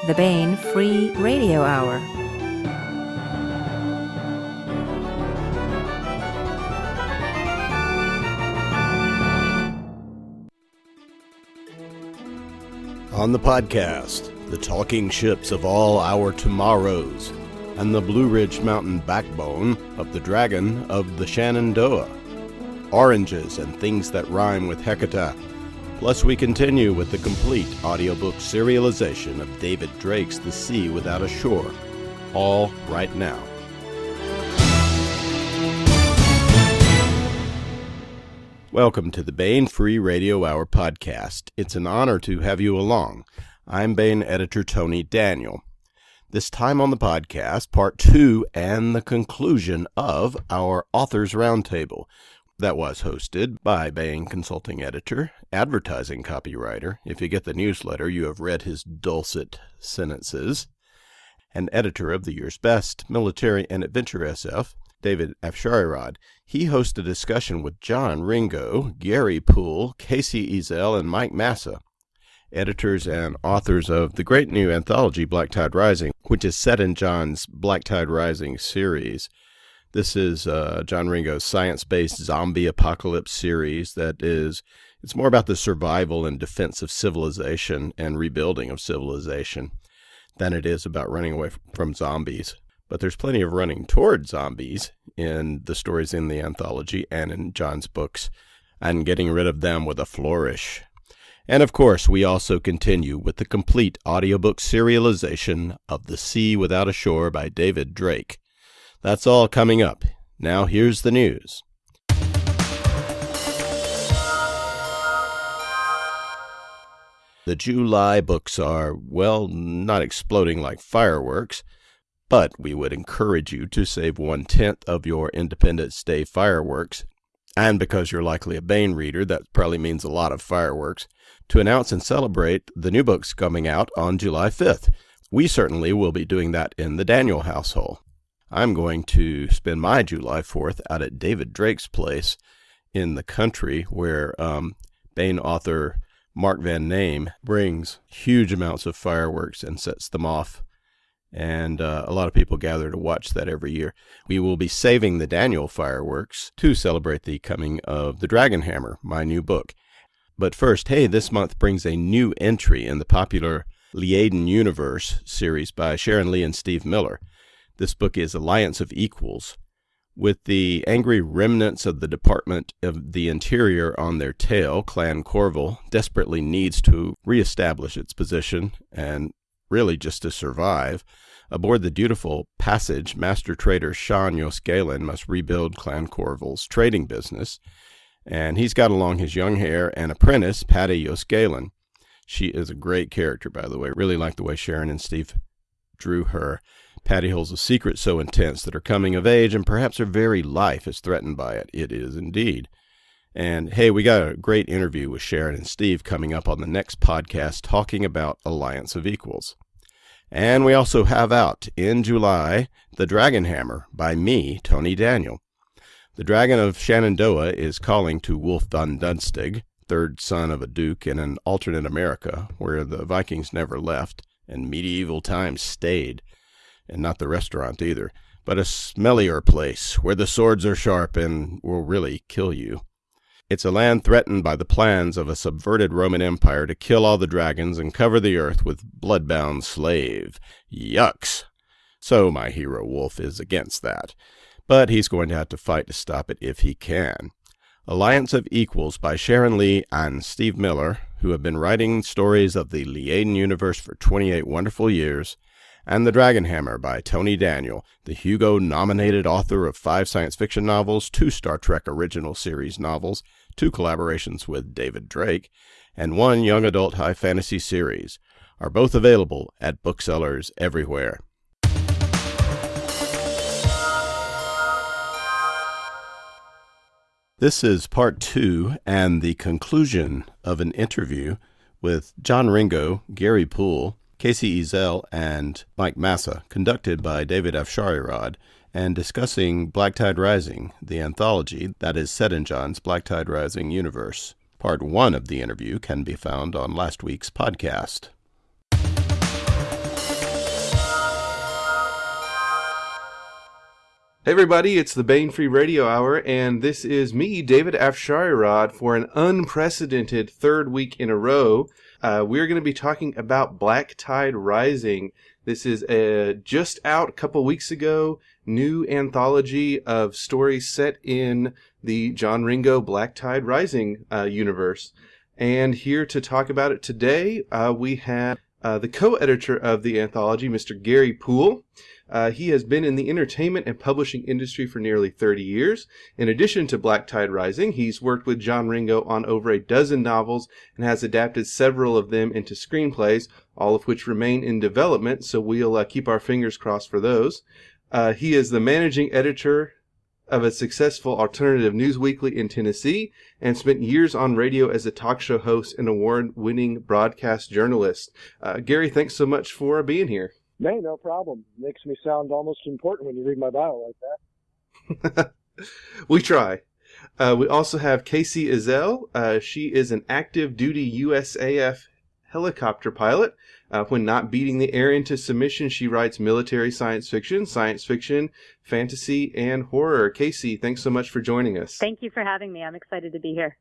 the Baen Free Radio Hour. On the podcast, the talking ships of all our tomorrows, and the Blue Ridge Mountain backbone of the dragon of the Shenandoah, oranges and things that rhyme with Hecate. Plus we continue with the complete audiobook serialization of David Drake's The Sea Without a Shore, all right now. Welcome to the Baen Free Radio Hour podcast. It's an honor to have you along. I'm Baen editor Tony Daniel. This time on the podcast, part 2 and the conclusion of our Authors Roundtable that was hosted by Baen consulting editor, advertising copywriter. If you get the newsletter, you have read his dulcet sentences. And editor of the year's best military and adventure SF, David Afsharirad. He hosted a discussion with John Ringo, Gary Poole, Kacey, Ezell, and Mike Massa, editors and authors of the great new anthology Black Tide Rising, which is set in John's Black Tide Rising series. This is John Ringo's science-based zombie apocalypse series it's more about the survival and defense of civilization and rebuilding of civilization than it is about running away from zombies. But there's plenty of running toward zombies in the stories in the anthology and in John's books, and getting rid of them with a flourish. And of course, we also continue with the complete audiobook serialization of The Sea Without a Shore by David Drake. That's all coming up. Now here's the news. The July books are, well, not exploding like fireworks, but we would encourage you to save 1/10 of your Independence Day fireworks, and because you're likely a Baen reader, that probably means a lot of fireworks, to announce and celebrate the new books coming out on July 5th. We certainly will be doing that in the Daniel household. I'm going to spend my July 4th out at David Drake's place in the country where Baen author Mark Van Name brings huge amounts of fireworks and sets them off. And a lot of people gather to watch that every year. We will be saving the Daniel fireworks to celebrate the coming of The Dragon Hammer, my new book. But first, hey, this month brings a new entry in the popular Liaden Universe series by Sharon Lee and Steve Miller. This book is Alliance of Equals. With the angry remnants of the Department of the Interior on their tail, Clan Corval desperately needs to reestablish its position and really just to survive. Aboard the dutiful Passage, master trader Sean Yosgalen must rebuild Clan Corval's trading business, and he's got along his young heir and apprentice, Patty Yosgalen. She is a great character, by the way. Really like the way Sharon and Steve drew her. Patty holds a secret so intense that her coming of age and perhaps her very life is threatened by it. It is indeed. And hey, we got a great interview with Sharon and Steve coming up on the next podcast talking about Alliance of Equals. And we also have out in July The Dragon Hammer by me, Tony Daniel. The Dragon of Shenandoah is calling to Wolf von Dunstig, third son of a duke in an alternate America where the Vikings never left and medieval times stayed. And not the restaurant either, but a smellier place where the swords are sharp and will really kill you. It's a land threatened by the plans of a subverted Roman Empire to kill all the dragons and cover the earth with blood-bound slave. Yucks! So my hero Wolf is against that, but he's going to have to fight to stop it if he can. Alliance of Equals by Sharon Lee and Steve Miller, who have been writing stories of the Liaden universe for 28 wonderful years, and The Dragon Hammer by Tony Daniel, the Hugo-nominated author of 5 science fiction novels, 2 Star Trek original series novels, 2 collaborations with David Drake, and 1 young adult high fantasy series, are both available at booksellers everywhere. This is part 2 and the conclusion of an interview with John Ringo, Gary Poole, Kacey, Ezell, and Mike Massa, conducted by David Afsharirad, and discussing Black Tide Rising, the anthology that is set in John's Black Tide Rising universe. Part 1 of the interview can be found on last week's podcast. Hey everybody, it's the Bane Free Radio Hour, and this is me, David Afsharirad, for an unprecedented third week in a row. We're going to be talking about Black Tide Rising. This is just out a couple weeks ago, new anthology of stories set in the John Ringo Black Tide Rising universe. And here to talk about it today, we have the co-editor of the anthology, Mr. Gary Poole. He has been in the entertainment and publishing industry for nearly 30 years. In addition to Black Tide Rising, he's worked with John Ringo on over a dozen novels and has adapted several of them into screenplays, all of which remain in development, so we'll keep our fingers crossed for those. He is the managing editor of a successful alternative news weekly in Tennessee and spent years on radio as a talk show host and award-winning broadcast journalist. Gary, thanks so much for being here. Hey, no problem. Makes me sound almost important when you read my bio like that. We try. We also have Kacey Ezell. She is an active duty USAF helicopter pilot. When not beating the air into submission, she writes military science fiction, fantasy, and horror. Kacey, thanks so much for joining us. Thank you for having me. I'm excited to be here.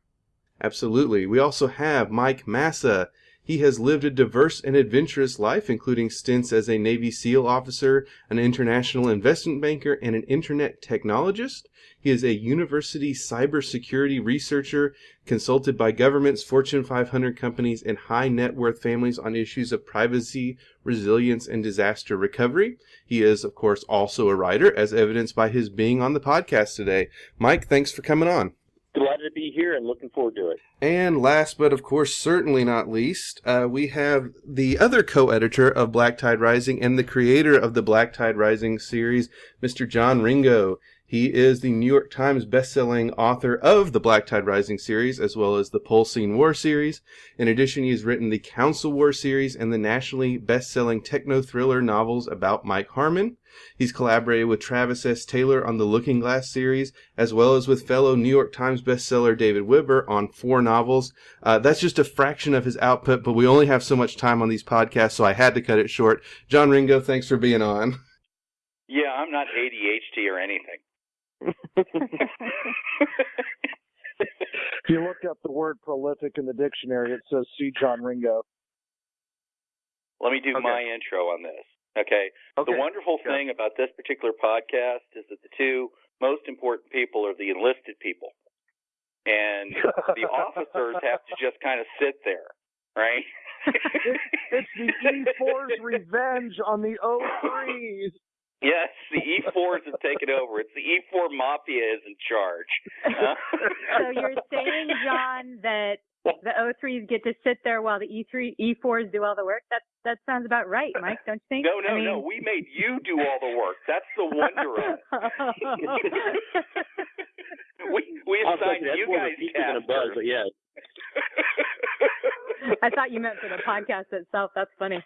Absolutely. We also have Mike Massa. He has lived a diverse and adventurous life, including stints as a Navy SEAL officer, an international investment banker, and an internet technologist. He is a university cybersecurity researcher, consulted by governments, Fortune 500 companies, and high net worth families on issues of privacy, resilience, and disaster recovery. He is, of course, also a writer, as evidenced by his being on the podcast today. Mike, thanks for coming on. Delighted to be here and looking forward to it. And last but, of course, certainly not least, we have the other co-editor of Black Tide Rising and the creator of the Black Tide Rising series, Mr. John Ringo. He is the New York Times best-selling author of the Black Tide Rising series, as well as the Poole War series. In addition, he has written the Council War series and the nationally best-selling techno-thriller novels about Mike Harmon. He's collaborated with Travis S. Taylor on the Looking Glass series, as well as with fellow New York Times bestseller David Weber on 4 novels. That's just a fraction of his output, but we only have so much time on these podcasts, so I had to cut it short. John Ringo, thanks for being on. Yeah, I'm not ADHD or anything. If you look up the word prolific in the dictionary, it says see John Ringo. Let me do my intro on this. Okay. The wonderful thing about this particular podcast is that the two most important people are the enlisted people. And the officers have to just kind of sit there, right? It's the E4's revenge on the O3s. Yes, the E4s have taken over. It's the E4 Mafia is in charge. So you're saying, John, that the O3s get to sit there while the E4s do all the work? That sounds about right, Mike, don't you think? No. We made you do all the work. That's the wonder of it. we assigned you guys casters. Yeah. I thought you meant for the podcast itself. That's funny.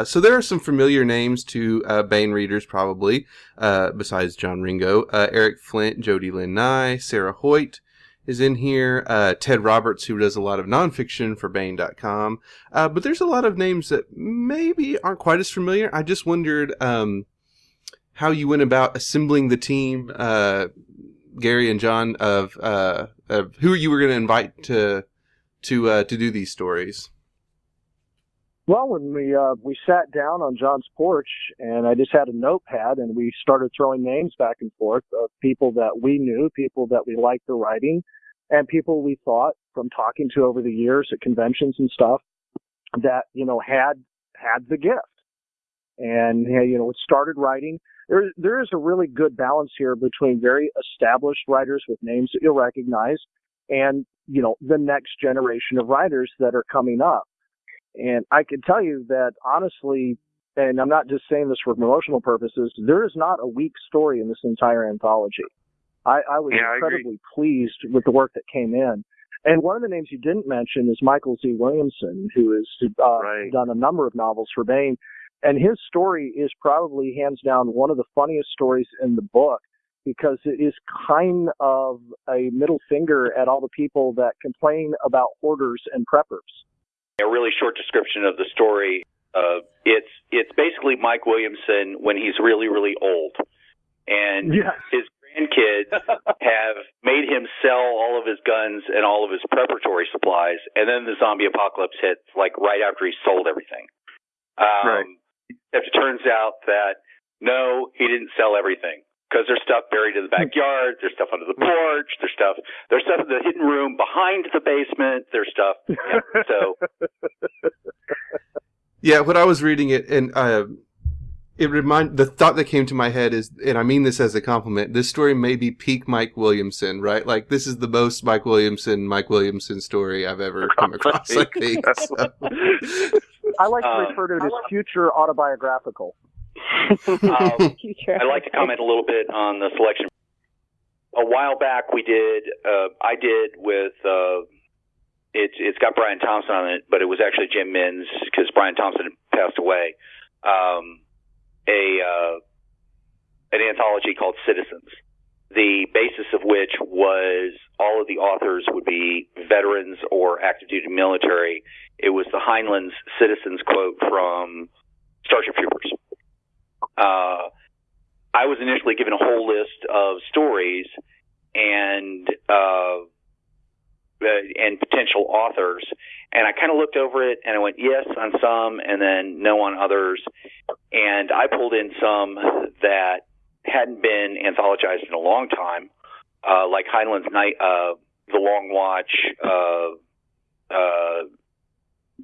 So there are some familiar names to Bane readers, probably, besides John Ringo. Eric Flint, Jody Lynn Nye, Sarah Hoyt is in here. Ted Roberts, who does a lot of nonfiction for Bane.com. But there's a lot of names that maybe aren't quite as familiar. I just wondered how you went about assembling the team, Gary and John, of who you were going to invite to do these stories. Well, when we sat down on John's porch, and I just had a notepad, and we started throwing names back and forth of people that we knew, people that we liked the writing, and people we thought from talking to over the years at conventions and stuff that, had the gift. And, it started writing. There is a really good balance here between very established writers with names that you'll recognize and, the next generation of writers that are coming up. And I can tell you that, honestly, and I'm not just saying this for promotional purposes, there is not a weak story in this entire anthology. I was incredibly pleased with the work that came in. And one of the names you didn't mention is Michael Z. Williamson, who has done a number of novels for Bane. And his story is probably, hands down, one of the funniest stories in the book, because it is kind of a middle finger at all the people that complain about hoarders and preppers. A really short description of the story. It's basically Mike Williamson when he's really, really old. And his grandkids have made him sell all of his guns and all of his preparatory supplies, and then the zombie apocalypse hits, like, right after he sold everything. Right. It turns out that, no, he didn't sell everything, because there's stuff buried in the backyard, there's stuff under the porch, there's stuff in the hidden room behind the basement, there's stuff. Yeah, so. Yeah, when I was reading it, and the thought that came to my head is, and I mean this as a compliment, this story may be peak Mike Williamson, right? Like, this is the most Mike Williamson story I've ever come across, I think. So. I like to refer to it as future autobiographical. I'd like to comment a little bit on the selection. A while back I did with, it's got Brian Thompson on it, but it was actually Jim Minns, because Brian Thompson passed away. An anthology called Citizens, the basis of which was all of the authors would be veterans or active duty military. It was the Heinlein's Citizens quote from Starship Troopers. I was initially given a whole list of stories and potential authors, and I kind of looked over it and I went yes on some and then no on others, and I pulled in some that hadn't been anthologized in a long time, like Heinlein's The Long Watch,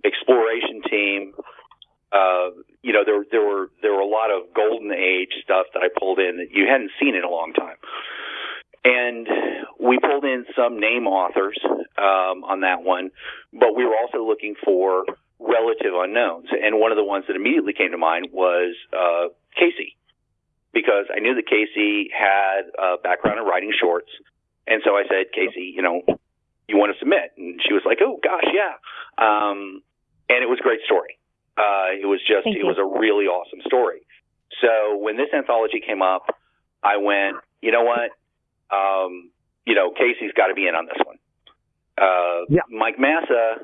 Exploration Team. There were a lot of golden age stuff that I pulled in that you hadn't seen in a long time. And we pulled in some name authors on that one, but we were also looking for relative unknowns. And one of the ones that immediately came to mind was Kacey, because I knew that Kacey had a background in writing shorts. And so I said, Kacey, you want to submit? And she was like, oh, gosh, yeah. And it was a great story. It was a really awesome story. So when this anthology came up, I went, you know what? Kacey's got to be in on this one. Mike Massa,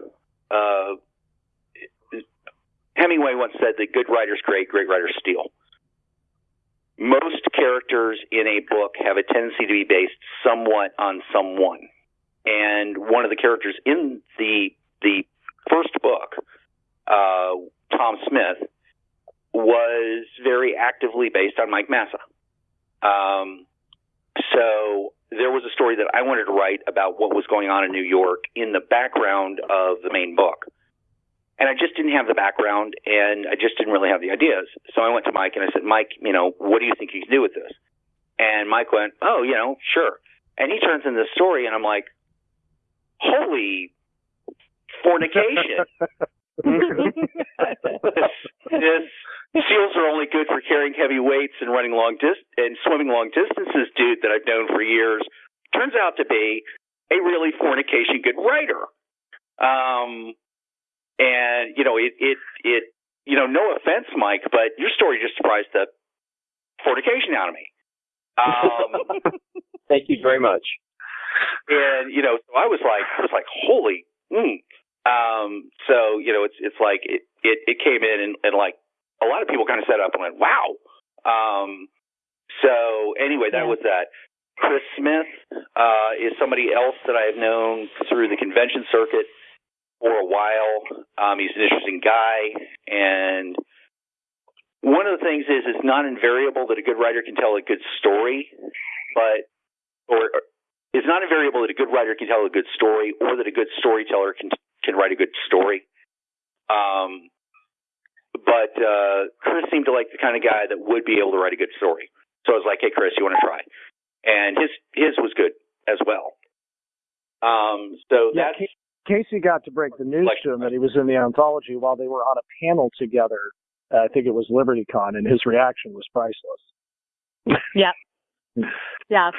Hemingway once said that good writers create, great writers steal. Most characters in a book have a tendency to be based somewhat on someone. And one of the characters in the first book, Tom Smith, was very actively based on Mike Massa. So there was a story that I wanted to write about what was going on in New York in the background of the main book. And I just didn't have the background, and I just didn't really have the ideas. So I went to Mike and I said, Mike, what do you think you can do with this? And Mike went, oh, sure. And he turns in this story, and I'm like, holy fornication. This seals are only good for carrying heavy weights and running and swimming long distances, dude, that I've known for years, turns out to be a really fornication good writer. And no offense, Mike, but your story just surprised the fornication out of me. Thank you very much. And so I was like, holy. So it's like it came in and like a lot of people kind of set up and went, wow. So anyway, that was that. Chris Smith is somebody else that I have known through the convention circuit for a while. He's an interesting guy, and one of the things is it's not invariable that a good writer can tell a good story, or it's not invariable that a good writer can tell a good story, or that a good storyteller can write a good story. But Chris seemed to like the kind of guy that would be able to write a good story. So I was like, hey, Chris, you want to try? And his was good as well. So that's... Kacey got to break the news to him that he was in the anthology while they were on a panel together. I think it was LibertyCon, and his reaction was priceless. Yeah. Yeah.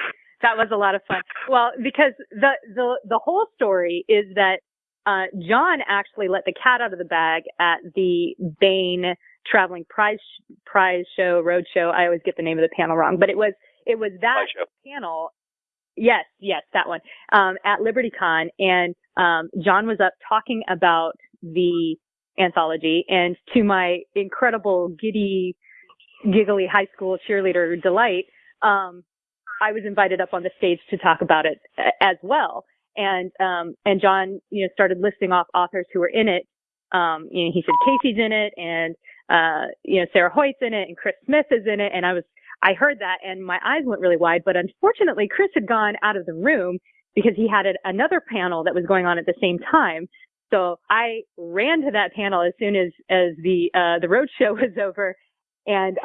That was a lot of fun. Well, because the whole story is that John actually let the cat out of the bag at the Bain Traveling Prize Show, Road Show. I always get the name of the panel wrong, but it was that panel. Yes, that one, at LibertyCon, and John was up talking about the anthology. And to my incredible giggly high school cheerleader delight, I was invited up on the stage to talk about it as well. And John, started listing off authors who were in it. He said Kacey's in it, and Sarah Hoyt's in it, and Chris Smith is in it. And I heard that, and my eyes went really wide. But unfortunately, Chris had gone out of the room because he had another panel that was going on at the same time. So I ran to that panel as soon as the road show was over, and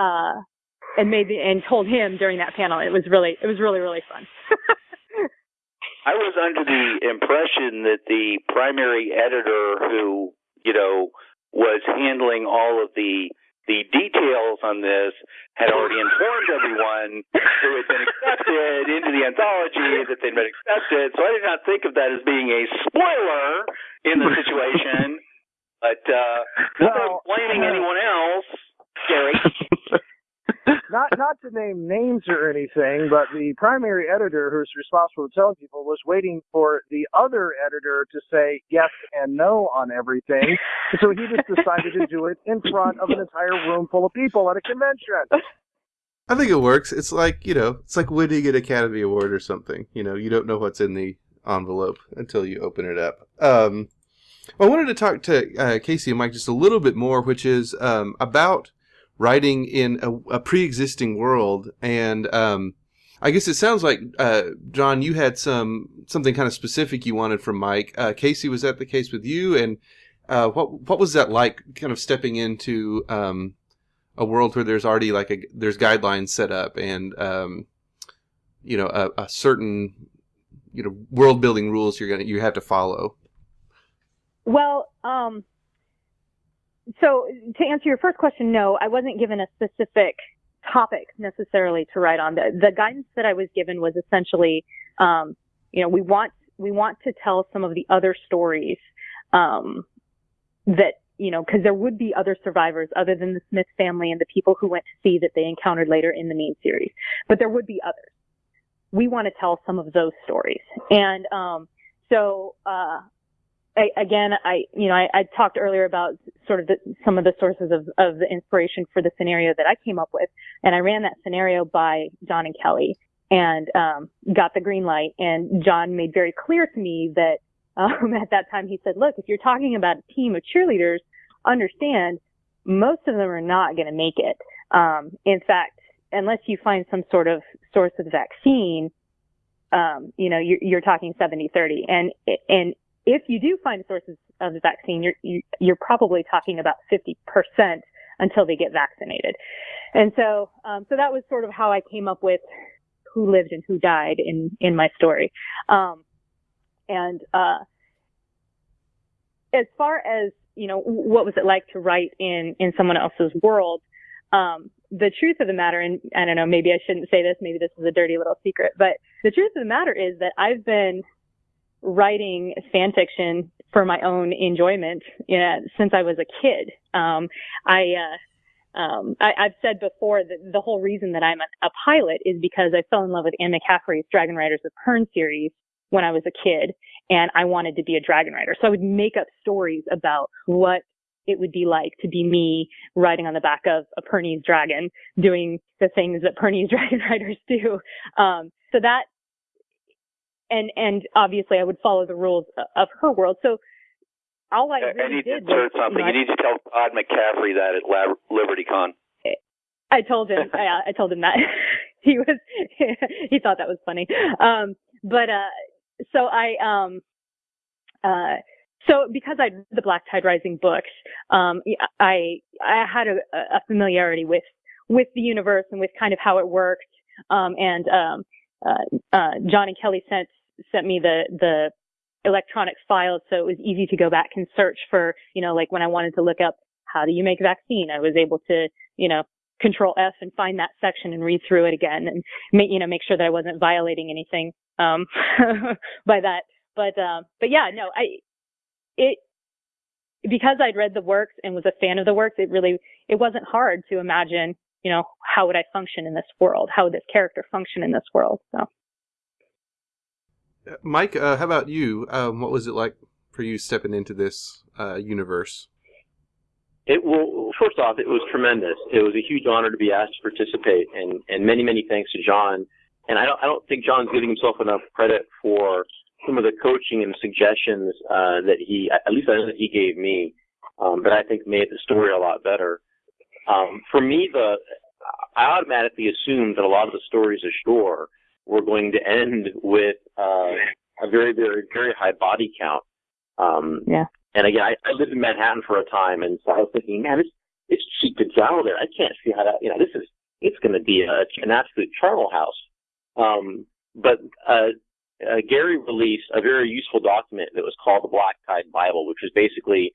told him during that panel. It was really fun. I was under the impression that the primary editor who, was handling all of the details on this had already informed everyone who had been accepted into the anthology that they'd been accepted. So I did not think of that as being a spoiler in the situation. But not blaming anyone else, Gary. Not to name names or anything, but the primary editor who's responsible for telling people was waiting for the other editor to say yes and no on everything. So he just decided to do it in front of an entire room full of people at a convention. I think it works. It's like, it's like winning an Academy Award or something. You don't know what's in the envelope until you open it up. I wanted to talk to Kacey and Mike just a little bit more, which is about writing in a pre-existing world. And I guess it sounds like, John, you had something kind of specific you wanted from Mike. Kacey, was that the case with you? And what was that like, kind of stepping into a world where there's already there's guidelines set up and a certain world building rules you have to follow? Well, so to answer your first question, no, I wasn't given a specific topic necessarily to write on. The guidance that I was given was essentially, we want to tell some of the other stories, that, because there would be other survivors other than the Smith family and the people who went to sea that they encountered later in the main series, but there would be others. We want to tell some of those stories. And, I talked earlier about sort of some of the sources of the inspiration for the scenario that I came up with. And I ran that scenario by John and Kelly and got the green light. And John made very clear to me that at that time he said, look, if you're talking about a team of cheerleaders, understand most of them are not going to make it. In fact, unless you find some sort of source of vaccine, you're talking 70-30. And if you do find sources of the vaccine, you're probably talking about 50% until they get vaccinated. And so that was sort of how I came up with who lived and who died in my story. As far as, what was it like to write in someone else's world? The truth of the matter, and I don't know, maybe I shouldn't say this, maybe this is a dirty little secret, but the truth of the matter is that I've been writing fan fiction for my own enjoyment since I was a kid. I've said before that the whole reason that I'm a pilot is because I fell in love with Anne McCaffrey's Dragon Riders of Pern series when I was a kid, and I wanted to be a dragon rider. So I would make up stories about what it would be like to be me riding on the back of a Pernese dragon, doing the things that Pernese dragon riders do. So that, and obviously I would follow the rules of her world. So all I really did was, something. You need to tell Todd McCaffrey that at LibertyCon. I told him. I told him that. He thought that was funny. So because I read the Black Tide Rising books, I had a familiarity with the universe and with kind of how it worked. John and Kelly sent me the electronic files, so it was easy to go back and search for, like when I wanted to look up how do you make vaccine, I was able to, Control F and find that section and read through it again and make sure that I wasn't violating anything by that. But yeah, no, because I'd read the works and was a fan of the works, it wasn't hard to imagine, how would I function in this world? How would this character function in this world? So. Mike, how about you? What was it like for you stepping into this universe? First off, it was tremendous. It was a huge honor to be asked to participate, and many, many thanks to John. And I don't think John's giving himself enough credit for some of the coaching and suggestions that at least I know that he gave me, that I think made the story a lot better. For me, I automatically assumed that a lot of the stories ashore were going to end with a very, very, very high body count. Yeah. And again, I lived in Manhattan for a time, and so I was thinking, man, it's cheap to travel there. I can't see how that, it's going to be an absolute charnel house. But Gary released a very useful document that was called the Black Tide Bible, which was basically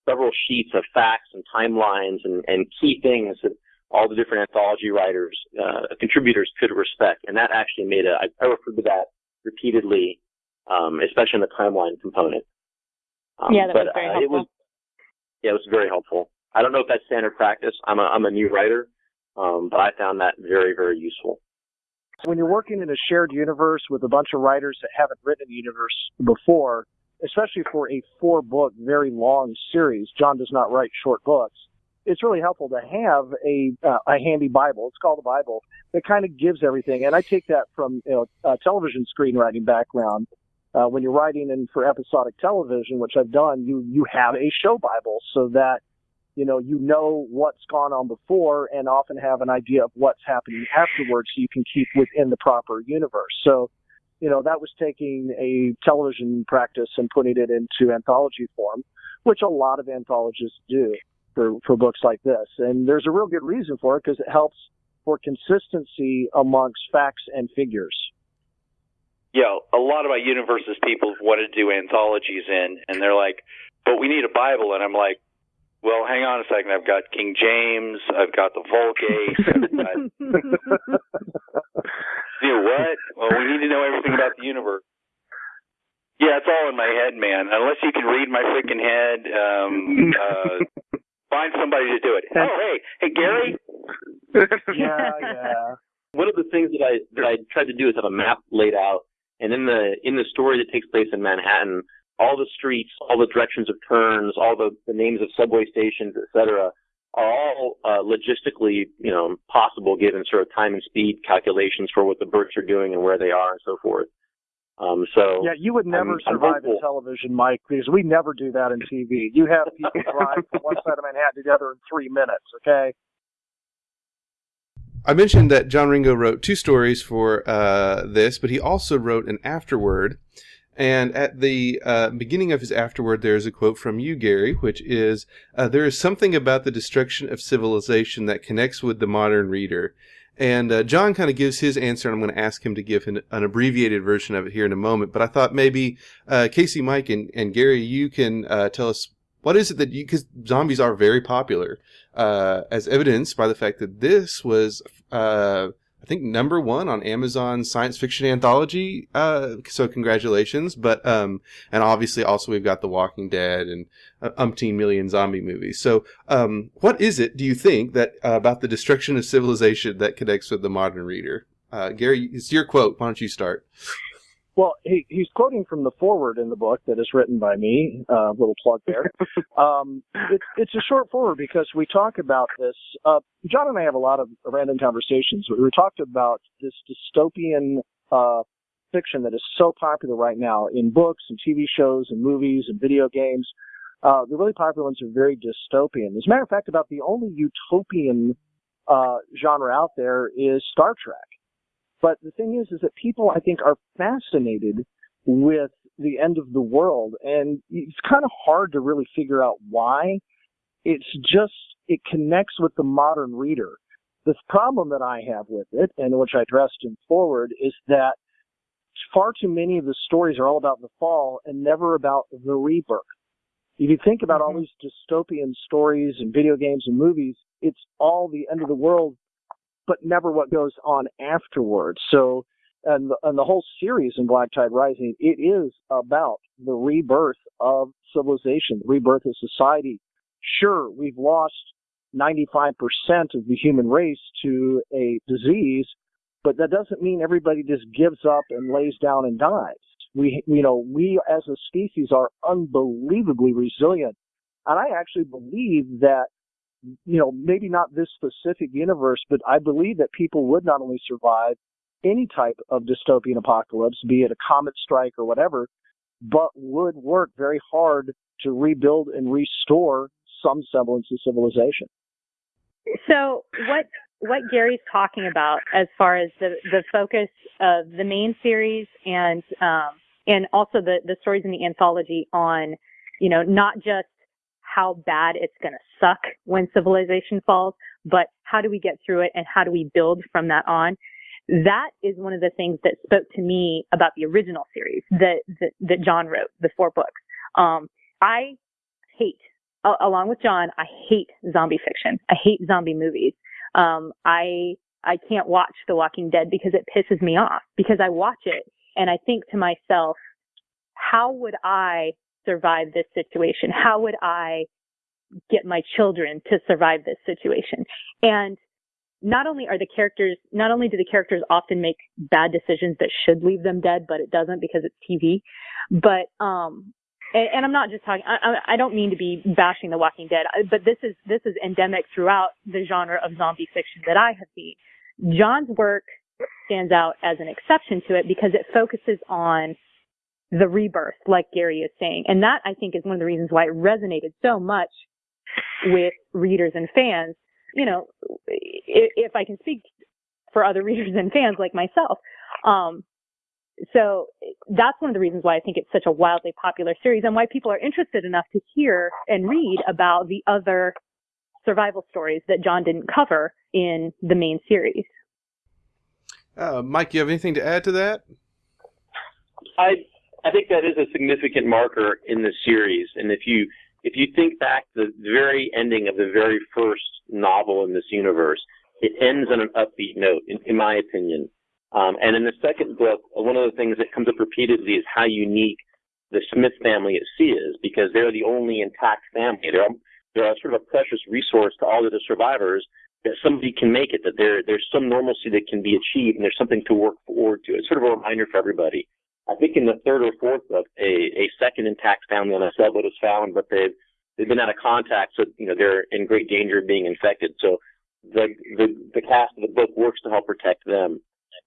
several sheets of facts and timelines and key things that all the different anthology writers, contributors could respect. And that actually I referred to that repeatedly, especially in the timeline component. That was very helpful. It was very helpful. I don't know if that's standard practice. I'm a new writer, but I found that very, very useful. When you're working in a shared universe with a bunch of writers that haven't written a universe before, especially for a 4-book, very long series, John does not write short books. It's really helpful to have a handy Bible. It's called a Bible that kind of gives everything. And I take that from a television screenwriting background. When you're writing in for episodic television, which I've done, you have a show Bible so that you know what's gone on before and often have an idea of what's happening afterwards, so you can keep within the proper universe. So, that was taking a television practice and putting it into anthology form, which a lot of anthologists do for books like this. And there's a real good reason for it, because it helps for consistency amongst facts and figures. Yeah, a lot of my universes people wanted to do anthologies in, and they're like, but we need a Bible. And I'm like, well, hang on a second. I've got King James. I've got the Vulgate. What? Well, we need to know everything about the universe. Yeah, it's all in my head, man. Unless you can read my freaking head, find somebody to do it. Oh, hey, Gary? Yeah. One of the things that I tried to do is have a map laid out. And in the story that takes place in Manhattan, all the streets, all the directions of turns, all the names of subway stations, et cetera, are all logistically, possible given sort of time and speed calculations for what the Burts are doing and where they are and so forth. Yeah, you would never survive in television, Mike, because we never do that in TV. You have people drive from one side of Manhattan to the other in 3 minutes, okay? I mentioned that John Ringo wrote 2 stories for this, but he also wrote an afterword. And at the beginning of his afterword, there's a quote from you, Gary, which is, there is something about the destruction of civilization that connects with the modern reader. And John kind of gives his answer, and I'm going to ask him to give an abbreviated version of it here in a moment. But I thought maybe Kacey, Mike, and Gary, you can tell us, what is it that because zombies are very popular, as evidenced by the fact that this was, I think, #1 on Amazon science fiction anthology. So congratulations. But, and obviously also we've got The Walking Dead and umpteen million zombie movies. So, what is it, do you think, that, about the destruction of civilization that connects with the modern reader? Gary, it's your quote. Why don't you start? Well, he's quoting from the foreword in the book that is written by me. Little plug there. It's a short foreword because we talk about this. John and I have a lot of random conversations. We talked about this dystopian fiction that is so popular right now in books and TV shows and movies and video games. The really popular ones are very dystopian. As a matter of fact, about the only utopian genre out there is Star Trek. But the thing is that people, I think, are fascinated with the end of the world, and it's kind of hard to really figure out why. It's just, it connects with the modern reader. The problem that I have with it, and which I addressed in forward, is that far too many of the stories are all about the fall and never about the rebirth. If you think about all these dystopian stories and video games and movies, it's all the end of the world, but never what goes on afterwards. So, and the whole series in Black Tide Rising, it is about the rebirth of civilization, the rebirth of society. Sure, we've lost 95% of the human race to a disease, but that doesn't mean everybody just gives up and lays down and dies. We as a species are unbelievably resilient. And I actually believe that, maybe not this specific universe, but I believe that people would not only survive any type of dystopian apocalypse, be it a comet strike or whatever, but would work very hard to rebuild and restore some semblance of civilization. So what Gary's talking about as far as the focus of the main series and also the stories in the anthology on, not just how bad it's going to suck when civilization falls, but how do we get through it and how do we build from that on? That is one of the things that spoke to me about the original series that John wrote, the 4 books. I hate, along with John, I hate zombie fiction. I hate zombie movies. I can't watch The Walking Dead because it pisses me off, because I watch it and I think to myself, how would I survive this situation? How would I get my children to survive this situation? And not only do the characters often make bad decisions that should leave them dead, but it doesn't because it's TV. But, and I'm not just talking, I don't mean to be bashing The Walking Dead, but this is endemic throughout the genre of zombie fiction that I have seen. John's work stands out as an exception to it because it focuses on the rebirth, like Gary is saying. And that, I think, is one of the reasons why it resonated so much with readers and fans. If I can speak for other readers and fans like myself. So that's one of the reasons why I think it's such a wildly popular series and why people are interested enough to hear and read about the other survival stories that John didn't cover in the main series. Mike, do you have anything to add to that? I think that is a significant marker in the series. And if you think back to the very ending of the very first novel in this universe, it ends on an upbeat note, in my opinion. And in the second book, one of the things that comes up repeatedly is how unique the Smith family at sea is, because they're the only intact family. They're sort of a precious resource to all of the survivors, that somebody can make it, that there's some normalcy that can be achieved, and there's something to work forward to. It's sort of a reminder for everybody. I think in the third or fourth book, a second intact family on a sailboat is found, but they've been out of contact, so they're in great danger of being infected. So the cast of the book works to help protect them.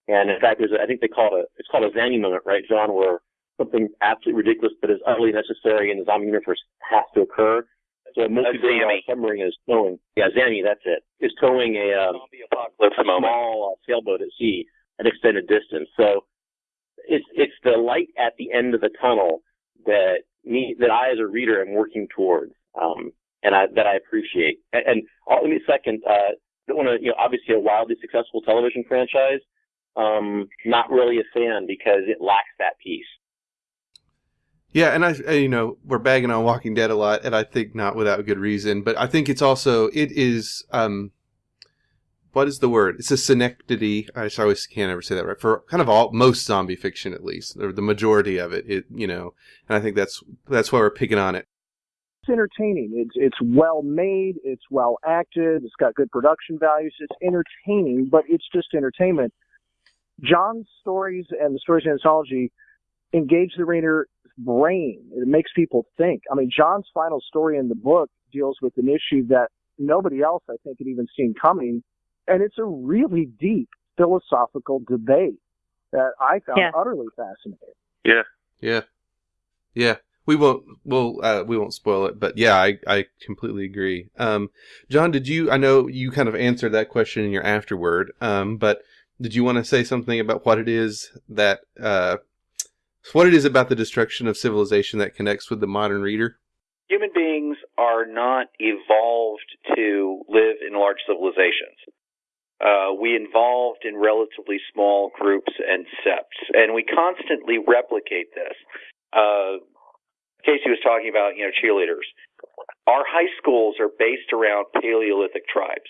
And in fact, I think it's called a Zanny moment, right, John, where something absolutely ridiculous but is utterly necessary in the zombie universe has to occur. So a multi-billion-dollar submarine is towing. Yeah, Zanny, that's it. Is towing a small sailboat at sea at extended distance. So it's the light at the end of the tunnel that I as a reader am working towards, and that I appreciate. And let me second. Don't want to, obviously a wildly successful television franchise. Not really a fan because it lacks that piece. Yeah, and we're bagging on Walking Dead a lot, and I think not without good reason. But I think it is, what is the word? It's a synecdoche. I always can't ever say that right. For kind of most zombie fiction, at least, or the majority of it, and I think that's why we're picking on it. It's entertaining. It's well made. It's well acted. It's got good production values. It's entertaining, but it's just entertainment. John's stories and the stories in anthology engage the reader's brain. It makes people think. I mean, John's final story in the book deals with an issue that nobody else, I think, had even seen coming, and it's a really deep philosophical debate that I found utterly fascinating. Yeah. We won't spoil it, but yeah, I completely agree. John, I know you kind of answered that question in your afterword, but did you want to say something about what it is about the destruction of civilization that connects with the modern reader? Human beings are not evolved to live in large civilizations. We evolved in relatively small groups and septs, and we constantly replicate this. Kacey was talking about, cheerleaders. Our high schools are based around Paleolithic tribes.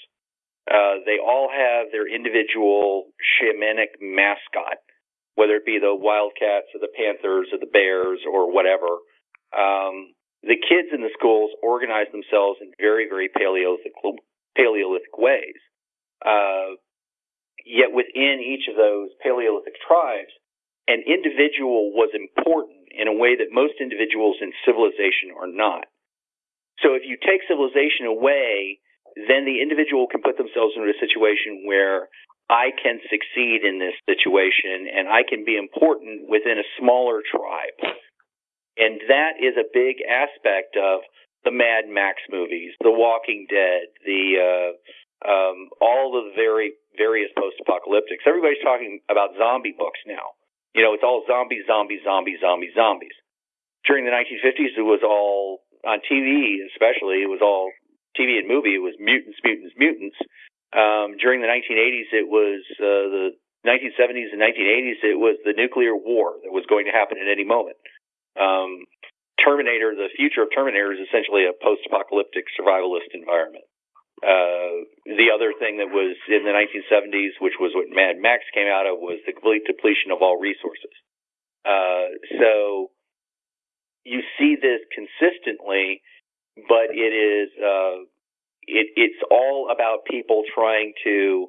They all have their individual shamanic mascot, whether it be the Wildcats or the Panthers or the Bears or whatever. The kids in the schools organize themselves in very, very Paleolithic ways. Yet within each of those Paleolithic tribes, an individual was important in a way that most individuals in civilization are not. So if you take civilization away, then the individual can put themselves into a situation where I can succeed in this situation and I can be important within a smaller tribe. And that is a big aspect of the Mad Max movies, The Walking Dead, all the various post-apocalyptics. Everybody's talking about zombie books now. You know, it's all zombies, zombies, zombies, zombies, zombies. During the 1950s, it was all, on TV especially, it was all TV and movie, it was mutants, mutants, mutants. During the 1980s, it was the 1970s and 1980s, it was the nuclear war that was going to happen at any moment. Terminator, the future of Terminator is essentially a post-apocalyptic survivalist environment. The other thing that was in the 1970s, which was what Mad Max came out of, was the complete depletion of all resources. So you see this consistently, but it is it's all about people trying to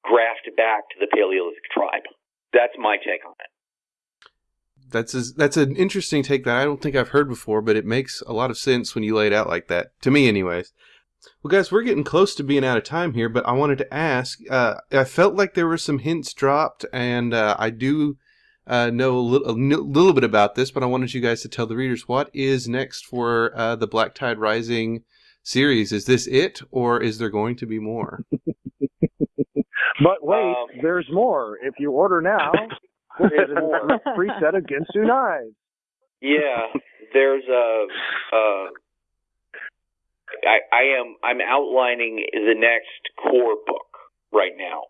graft back to the Paleolithic tribe. That's my take on it. That's an interesting take that I don't think I've heard before, but it makes a lot of sense when you lay it out like that, to me anyways. Well, guys, we're getting close to being out of time here, but I wanted to ask, I felt like there were some hints dropped, and I do know a little bit about this, but I wanted you guys to tell the readers what is next for the Black Tide Rising series. Is this it, or is there going to be more? But wait, there's more. If you order now, we'll get a free set of Ginsu knives. Yeah, there's I'm outlining the next core book right now.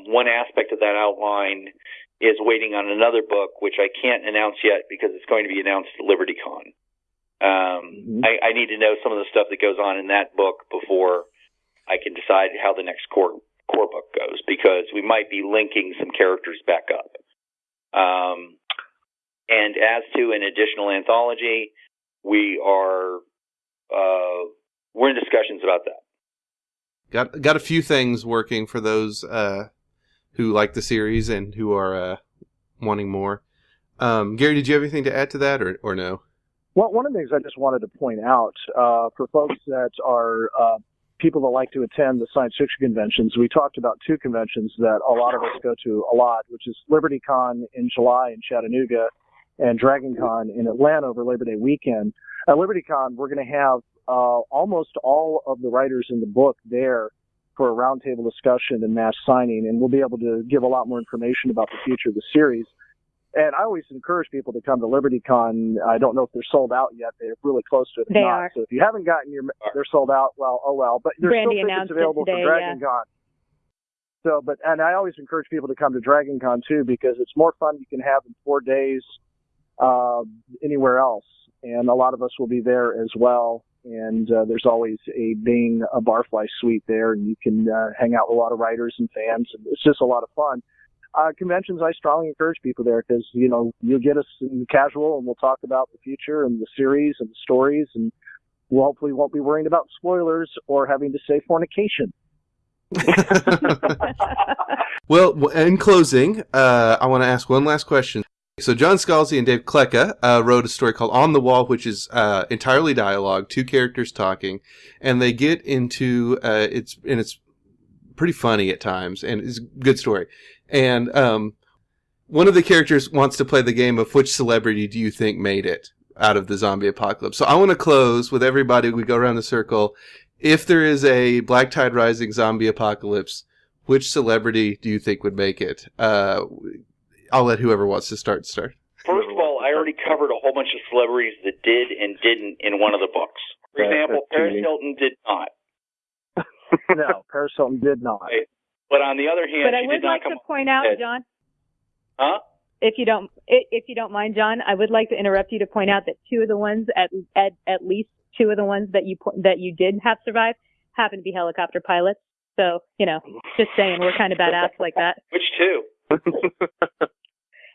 One aspect of that outline is waiting on another book, which I can't announce yet because it's going to be announced at LibertyCon. I need to know some of the stuff that goes on in that book before I can decide how the next core book goes, because we might be linking some characters back up. And as to an additional anthology, we're in discussions about that. Got a few things working for those who like the series and who are wanting more. Gary, did you have anything to add to that, or no? Well, one of the things I just wanted to point out for folks that are people that like to attend the science fiction conventions, we talked about two conventions that a lot of us go to a lot, which is LibertyCon in July in Chattanooga and DragonCon in Atlanta over Labor Day weekend. At LibertyCon, we're going to have almost all of the writers in the book there for a roundtable discussion and mass signing, and we'll be able to give a lot more information about the future of the series. And I always encourage people to come to LibertyCon. I don't know if they're sold out yet. They're really close to it. They are. So if you haven't gotten they're sold out. Well, oh well. But there's Brandy still tickets available today, for DragonCon. Yeah. So, and I always encourage people to come to DragonCon too, because it's more fun you can have in 4 days anywhere else. And a lot of us will be there as well. And there's always a Barfly suite there, and you can hang out with a lot of writers and fans. And it's just a lot of fun. Conventions, I strongly encourage people there because, you'll get us in casual and we'll talk about the future and the series and the stories, and we'll hopefully won't be worrying about spoilers or having to say fornication. Well, in closing, I want to ask one last question. So John Scalzi and Dave Klecka wrote a story called On the Wall, which is entirely dialogue, 2 characters talking, and they get into it's pretty funny at times, and it's a good story. And one of the characters wants to play the game of which celebrity do you think made it out of the zombie apocalypse. So I want to close with everybody. We go around the circle. If there is a Black Tide Rising zombie apocalypse, which celebrity do you think would make it? I'll let whoever wants to start. First of all, I already covered a whole bunch of celebrities that did and didn't in one of the books. For example, Paris Hilton did not. No, Paris Hilton did not. Okay. But on the other hand, but I would like to point out, John. Huh? If you don't mind, John, I would like to interrupt you to point out that 2 of the ones, at least 2 of the ones that you did have survive, happen to be helicopter pilots. So just saying, we're kind of badass like that. Which 2?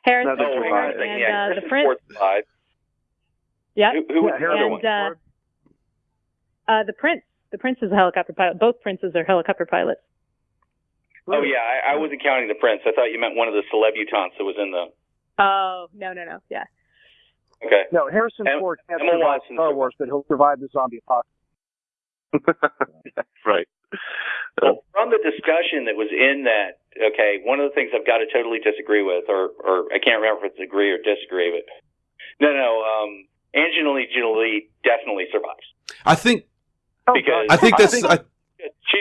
Harrison Ford and the Prince. Yeah. Who and the Prince. The Prince is a helicopter pilot. Both princes are helicopter pilots. Oh, yeah, I wasn't counting the Prince. I thought you meant one of the celebutants that was in the... Oh, no, yeah. Okay. No, Harrison Ford can't survive Star Wars, but he'll survive the zombie apocalypse. That's right. Well, from the discussion that was in that, okay, one of the things I've got to totally disagree with, or I can't remember if it's agree or disagree, but Angelina Jolie definitely survives. I think she's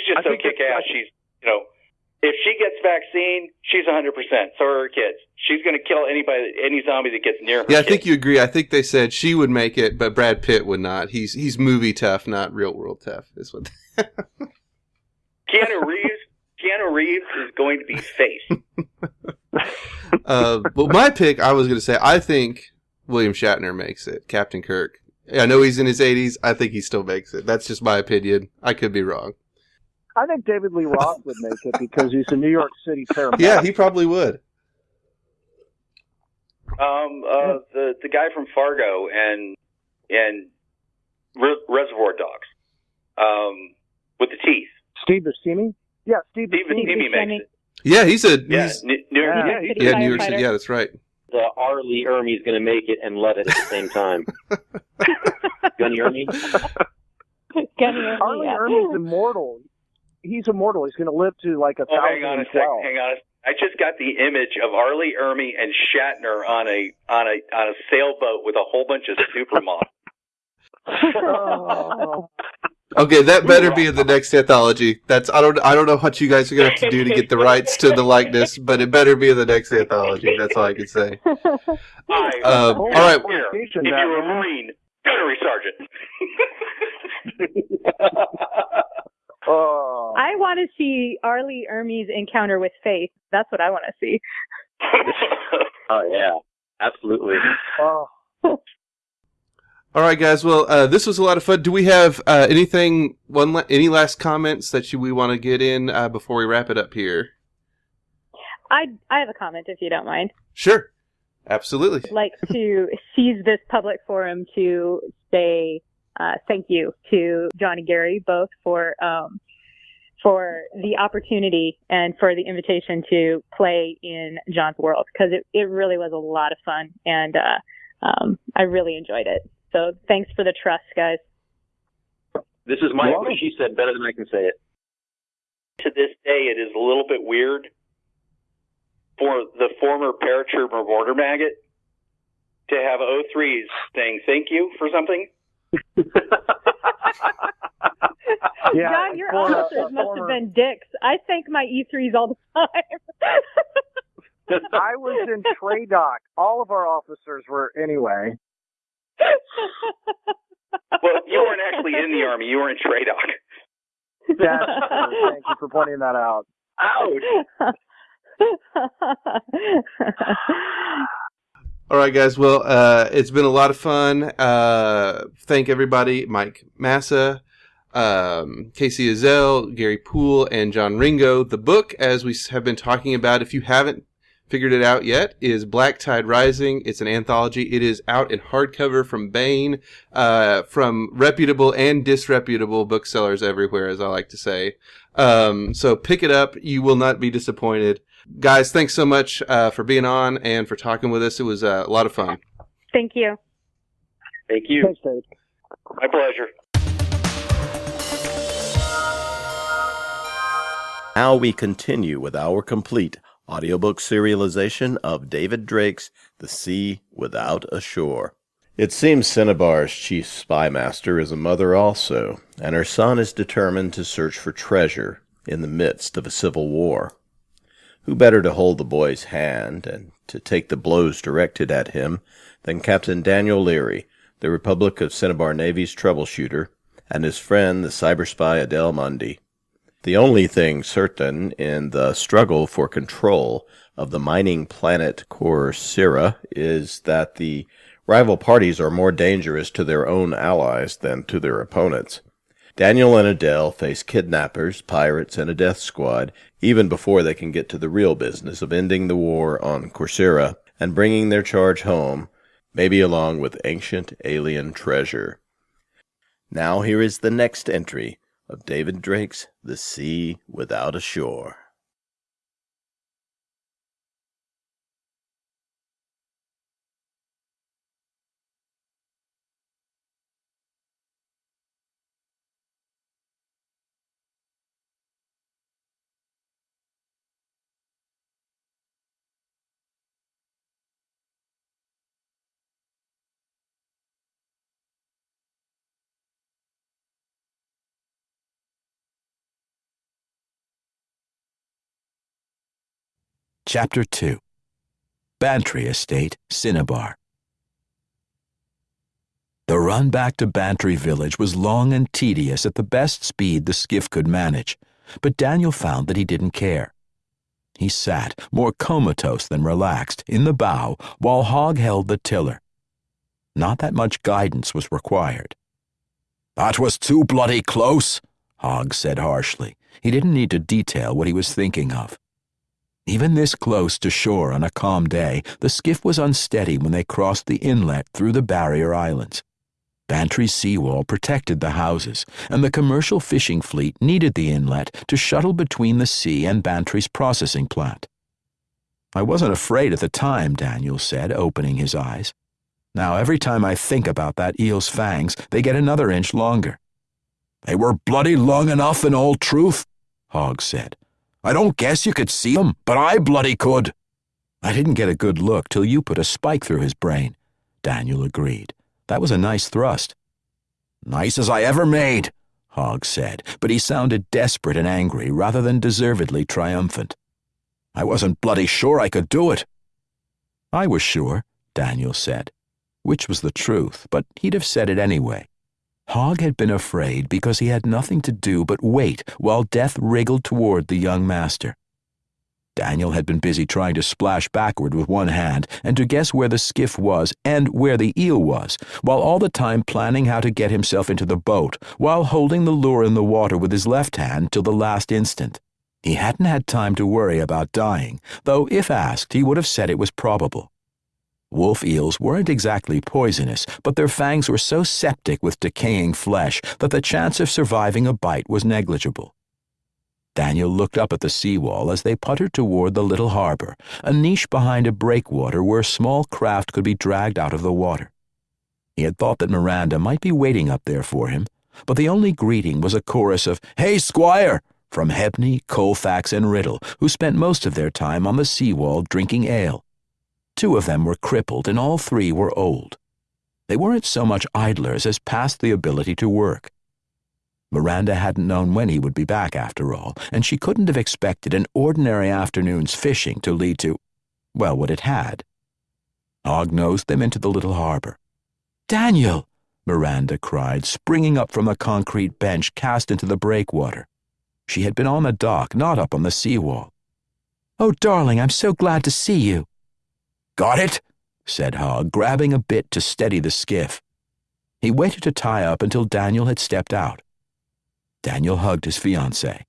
just so kick-ass. She's, if she gets vaccine, she's 100%. So are her kids. She's going to kill any zombie that gets near her. Yeah, I think you agree. I think they said she would make it, but Brad Pitt would not. He's movie tough, not real world tough. Is what. Keanu Reeves is going to be face. Well, my pick, I was going to say, I think William Shatner makes it. Captain Kirk. I know he's in his 80s. I think he still makes it. That's just my opinion. I could be wrong. I think David Lee Roth would make it because he's a New York City paramedic. Yeah, he probably would. The guy from Fargo and Reservoir Dogs, with the teeth. Steve Buscemi? Yeah, Steve Buscemi makes it. Yeah, he's a New York City. Yeah, that's right. The Arlie Ermey's going to make it and let it at the same time. Gunny Ermey? Arlie Ermey's immortal. He's immortal. He's going to live to like 1,012. Hang on a second. I just got the image of Arlie Ermey and Shatner on a sailboat with a whole bunch of supermodels. Okay, that better be in the next anthology. I don't know what you guys are gonna have to do to get the rights to the likeness, but it better be in the next anthology. That's all I can say. All right. If you're a Marine, gunnery sergeant. I want to see Arlie Ermey's encounter with Faith. That's what I want to see. Oh yeah, absolutely. All right, guys. Well, this was a lot of fun. Do we have any last comments that we want to get in before we wrap it up here? I have a comment, if you don't mind. Sure. Absolutely. I'd like to seize this public forum to say thank you to John and Gary both for the opportunity and for the invitation to play in John's world, because it really was a lot of fun, and I really enjoyed it. So thanks for the trust, guys. This is Mike, but she said better than I can say it. To this day, it is a little bit weird for the former paratrooper border maggot to have O3s saying thank you for something. Yeah, John, your officers must have been dicks. I thank my E3s all the time. I was in TRADOC. All of our officers were anyway. Well, you weren't actually in the Army. You were in TRADOC. That's true. Thank you for pointing that out. Ouch. All right, guys. Well, it's been a lot of fun. Thank everybody. Mike Massa, Kacey Ezell, Gary Poole, and John Ringo. The book, as we have been talking about, if you haven't figured it out yet, is Black Tide Rising. It's an anthology. It is out in hardcover from Baen, from reputable and disreputable booksellers everywhere, as I like to say. So pick it up. You will not be disappointed. Guys, thanks so much for being on and for talking with us. It was a lot of fun. Thank you. Thank you. Thanks, Dave. My pleasure. Now we continue with our complete audiobook serialization of David Drake's The Sea Without a Shore. It seems Cinnabar's chief spy master is a mother also, and her son is determined to search for treasure in the midst of a civil war. Who better to hold the boy's hand and to take the blows directed at him than Captain Daniel Leary, the Republic of Cinnabar Navy's troubleshooter, and his friend the cyber spy Adele Mundy. The only thing certain in the struggle for control of the mining planet Corsaira is that the rival parties are more dangerous to their own allies than to their opponents. Daniel and Adele face kidnappers, pirates, and a death squad even before they can get to the real business of ending the war on Corsaira and bringing their charge home, maybe along with ancient alien treasure. Now here is the next entry of David Drake's The Sea Without a Shore. Chapter 2. Bantry Estate, Cinnabar. The run back to Bantry Village was long and tedious at the best speed the skiff could manage, but Daniel found that he didn't care. He sat, more comatose than relaxed, in the bow while Hogg held the tiller. Not that much guidance was required. "That was too bloody close," Hogg said harshly. He didn't need to detail what he was thinking of. Even this close to shore on a calm day, the skiff was unsteady when they crossed the inlet through the barrier islands. Bantry's seawall protected the houses, and the commercial fishing fleet needed the inlet to shuttle between the sea and Bantry's processing plant. "I wasn't afraid at the time," Daniel said, opening his eyes. "Now every time I think about that eel's fangs, they get another inch longer." "They were bloody long enough in all truth," Hogg said. "I don't guess you could see them, but I bloody could." "I didn't get a good look till you put a spike through his brain," Daniel agreed. "That was a nice thrust." "Nice as I ever made," Hogg said, but he sounded desperate and angry rather than deservedly triumphant. "I wasn't bloody sure I could do it." "I was sure," Daniel said, which was the truth, but he'd have said it anyway. Hogg had been afraid because he had nothing to do but wait while death wriggled toward the young master. Daniel had been busy trying to splash backward with one hand and to guess where the skiff was and where the eel was, while all the time planning how to get himself into the boat, while holding the lure in the water with his left hand till the last instant. He hadn't had time to worry about dying, though if asked he would have said it was probable. Wolf eels weren't exactly poisonous, but their fangs were so septic with decaying flesh that the chance of surviving a bite was negligible. Daniel looked up at the seawall as they puttered toward the little harbor, a niche behind a breakwater where small craft could be dragged out of the water. He had thought that Miranda might be waiting up there for him, but the only greeting was a chorus of "Hey, Squire!" from Hebney, Colfax, and Riddle, who spent most of their time on the seawall drinking ale. 2 of them were crippled, and all 3 were old. They weren't so much idlers as past the ability to work. Miranda hadn't known when he would be back after all, and she couldn't have expected an ordinary afternoon's fishing to lead to, well, what it had. Hogg nosed them into the little harbor. "Daniel!" Miranda cried, springing up from a concrete bench cast into the breakwater. She had been on the dock, not up on the seawall. "Oh, darling, I'm so glad to see you." "Got it?" said Hogg, grabbing a bit to steady the skiff. He waited to tie up until Daniel had stepped out. Daniel hugged his fiancée.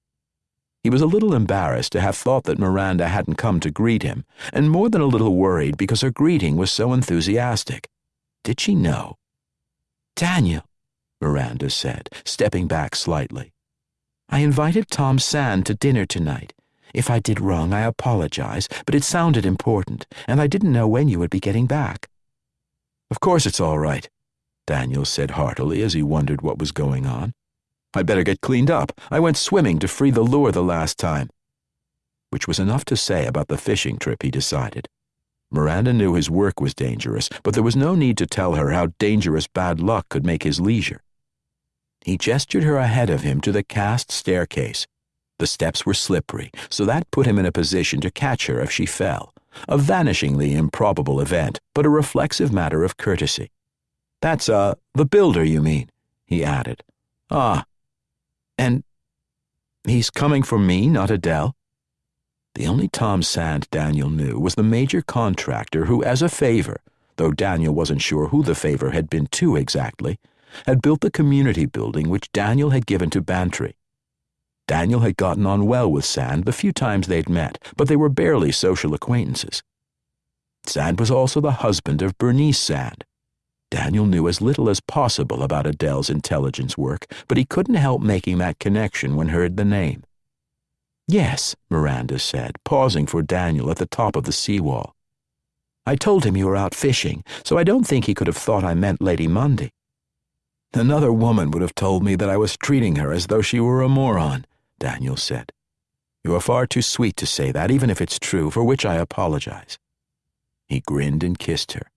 He was a little embarrassed to have thought that Miranda hadn't come to greet him, and more than a little worried because her greeting was so enthusiastic. Did she know? "Daniel," Miranda said, stepping back slightly. "I invited Tom Sand to dinner tonight. If I did wrong, I apologize, but it sounded important, and I didn't know when you would be getting back." "Of course it's all right," Daniel said heartily as he wondered what was going on. "I'd better get cleaned up. I went swimming to free the lure the last time." Which was enough to say about the fishing trip, he decided. Miranda knew his work was dangerous, but there was no need to tell her how dangerous bad luck could make his leisure. He gestured her ahead of him to the cast staircase. The steps were slippery, so that put him in a position to catch her if she fell. A vanishingly improbable event, but a reflexive matter of courtesy. "That's, the builder, you mean?" he added. "Ah. And he's coming for me, not Adele?" The only Tom Sand Daniel knew was the major contractor who, as a favor, though Daniel wasn't sure who the favor had been to exactly, had built the community building which Daniel had given to Bantry. Daniel had gotten on well with Sand the few times they'd met, but they were barely social acquaintances. Sand was also the husband of Bernice Sand. Daniel knew as little as possible about Adele's intelligence work, but he couldn't help making that connection when heard the name. "Yes," Miranda said, pausing for Daniel at the top of the seawall. "I told him you were out fishing, so I don't think he could have thought I meant Lady Mundy." "Another woman would have told me that I was treating her as though she were a moron," Daniel said. "You are far too sweet to say that, even if it's true, for which I apologize." He grinned and kissed her.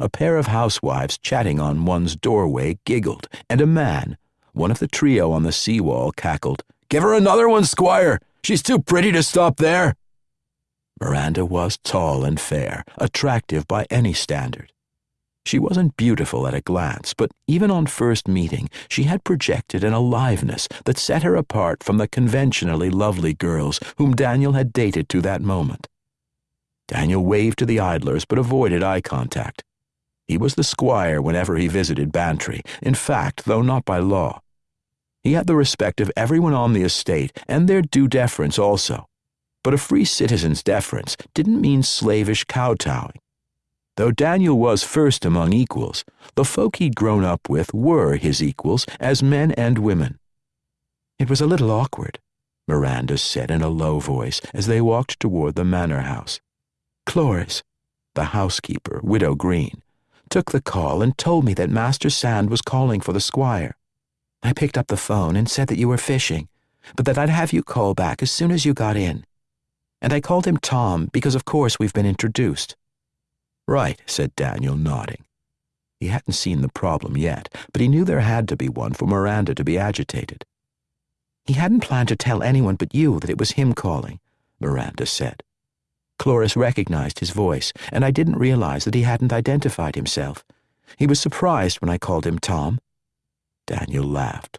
A pair of housewives chatting on one's doorway giggled, and a man, one of the trio on the seawall, cackled, "Give her another one, Squire! She's too pretty to stop there!" Miranda was tall and fair, attractive by any standard. She wasn't beautiful at a glance, but even on first meeting, she had projected an aliveness that set her apart from the conventionally lovely girls whom Daniel had dated to that moment. Daniel waved to the idlers but avoided eye contact. He was the squire whenever he visited Bantry, in fact, though not by law. He had the respect of everyone on the estate and their due deference also. But a free citizen's deference didn't mean slavish kowtowing. Though Daniel was first among equals, the folk he'd grown up with were his equals as men and women. It was a little awkward, Miranda said in a low voice as they walked toward the manor house. Cloris, the housekeeper, Widow Green, took the call and told me that Master Sand was calling for the squire. I picked up the phone and said that you were fishing, but that I'd have you call back as soon as you got in. And I called him Tom because of course we've been introduced. Right, said Daniel, nodding. He hadn't seen the problem yet, but he knew there had to be one for Miranda to be agitated. He hadn't planned to tell anyone but you that it was him calling, Miranda said. Cloris recognized his voice, and I didn't realize that he hadn't identified himself. He was surprised when I called him Tom. Daniel laughed.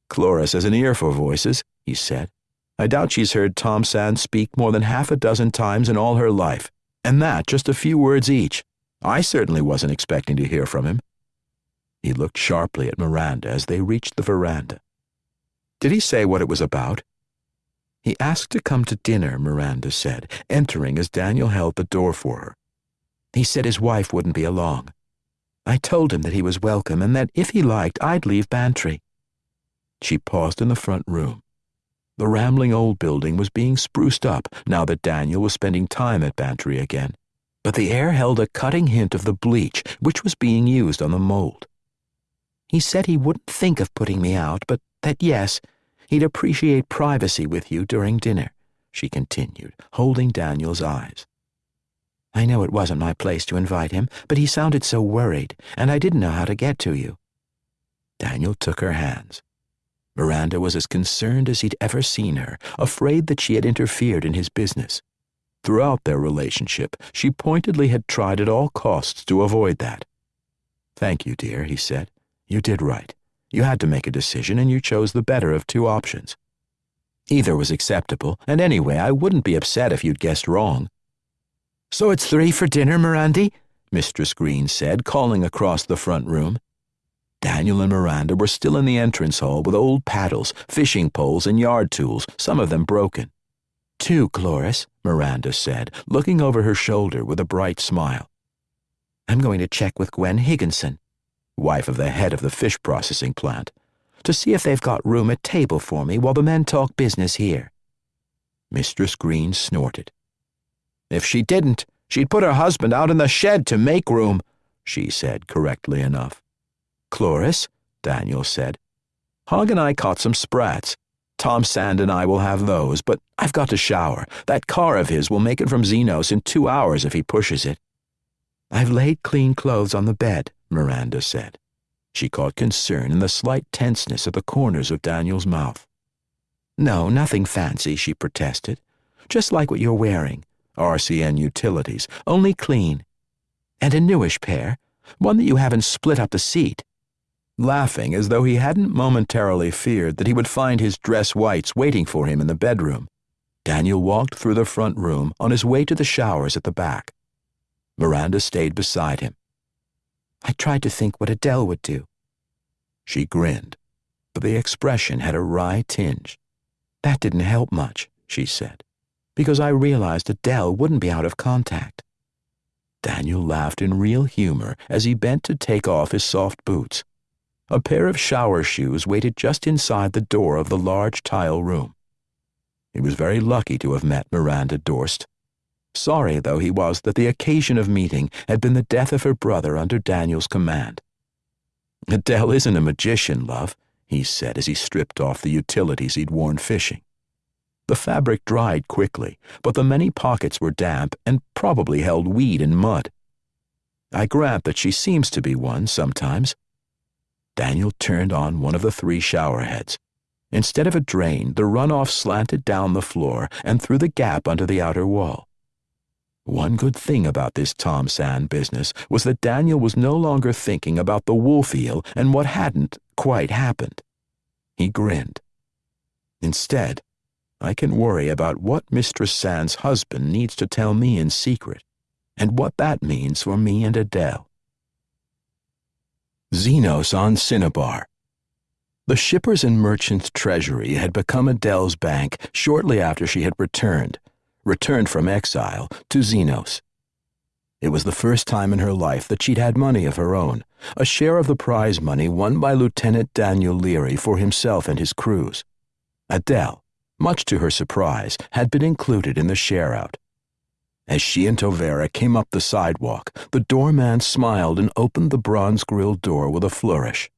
Cloris has an ear for voices, he said. I doubt she's heard Tom Sand speak more than half a dozen times in all her life, and that just a few words each. I certainly wasn't expecting to hear from him. He looked sharply at Miranda as they reached the veranda. Did he say what it was about? He asked to come to dinner, Miranda said, entering as Daniel held the door for her. He said his wife wouldn't be along. I told him that he was welcome and that if he liked, I'd leave Bantry. She paused in the front room. The rambling old building was being spruced up now that Daniel was spending time at Bantry again, but the air held a cutting hint of the bleach which was being used on the mold. He said he wouldn't think of putting me out, but that yes, he'd appreciate privacy with you during dinner, she continued, holding Daniel's eyes. I know it wasn't my place to invite him, but he sounded so worried, and I didn't know how to get to you. Daniel took her hands. Miranda was as concerned as he'd ever seen her, afraid that she had interfered in his business. Throughout their relationship, she pointedly had tried at all costs to avoid that. Thank you, dear, he said. You did right. You had to make a decision, and you chose the better of two options. Either was acceptable, and anyway, I wouldn't be upset if you'd guessed wrong. So it's 3 for dinner, Mirandy? Mistress Green said, calling across the front room. Daniel and Miranda were still in the entrance hall with old paddles, fishing poles, and yard tools, some of them broken. 2, Cloris, Miranda said, looking over her shoulder with a bright smile. I'm going to check with Gwen Higginson, wife of the head of the fish processing plant, to see if they've got room at table for me while the men talk business here. Mistress Green snorted. If she didn't, she'd put her husband out in the shed to make room, she said correctly enough. Cloris, Daniel said. Hogg and I caught some sprats. Tom Sand and I will have those, but I've got to shower. That car of his will make it from Xenos in 2 hours if he pushes it. I've laid clean clothes on the bed, Miranda said. She caught concern in the slight tenseness at the corners of Daniel's mouth. No, nothing fancy, she protested. Just like what you're wearing. RCN Utilities, only clean. And a newish pair, one that you haven't split up the seat. Laughing as though he hadn't momentarily feared that he would find his dress whites waiting for him in the bedroom, Daniel walked through the front room on his way to the showers at the back. Miranda stayed beside him. I tried to think what Adele would do. She grinned, but the expression had a wry tinge. That didn't help much, she said, because I realized Adele wouldn't be out of contact. Daniel laughed in real humor as he bent to take off his soft boots. A pair of shower shoes waited just inside the door of the large tile room. He was very lucky to have met Miranda Dorst. Sorry, though, he was that the occasion of meeting had been the death of her brother under Daniel's command. Adele isn't a magician, love, he said as he stripped off the utilities he'd worn fishing. The fabric dried quickly, but the many pockets were damp and probably held weed and mud. I grant that she seems to be one sometimes. Daniel turned on one of the 3 shower heads. Instead of a drain, the runoff slanted down the floor and through the gap under the outer wall. One good thing about this Tom Sand business was that Daniel was no longer thinking about the wolf eel and what hadn't quite happened. He grinned. Instead, I can worry about what Mistress Sand's husband needs to tell me in secret, and what that means for me and Ezell. Xenos on Cinnabar. The Shippers and Merchants Treasury had become Ezell's bank shortly after she had returned from exile, to Xenos. It was the first time in her life that she'd had money of her own, a share of the prize money won by Lieutenant Daniel Leary for himself and his crews. Ezell, much to her surprise, had been included in the share-out. As she and Tovera came up the sidewalk, the doorman smiled and opened the bronze-grilled door with a flourish.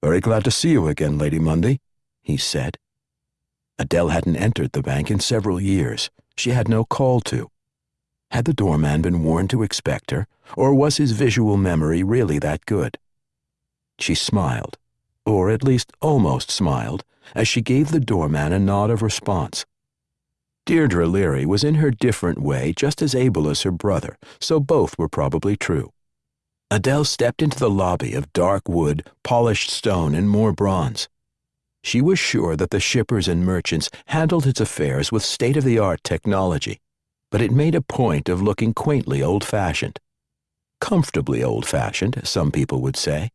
"Very glad to see you again, Lady Mundy," he said. Ezell hadn't entered the bank in several years. She had no call to. Had the doorman been warned to expect her, or was his visual memory really that good? She smiled, or at least almost smiled, as she gave the doorman a nod of response. Deirdre Leary was in her different way just as able as her brother, so both were probably true. Ezell stepped into the lobby of dark wood, polished stone, and more bronze. She was sure that the Shippers and Merchants handled its affairs with state-of-the-art technology, but it made a point of looking quaintly old-fashioned. Comfortably old-fashioned, some people would say.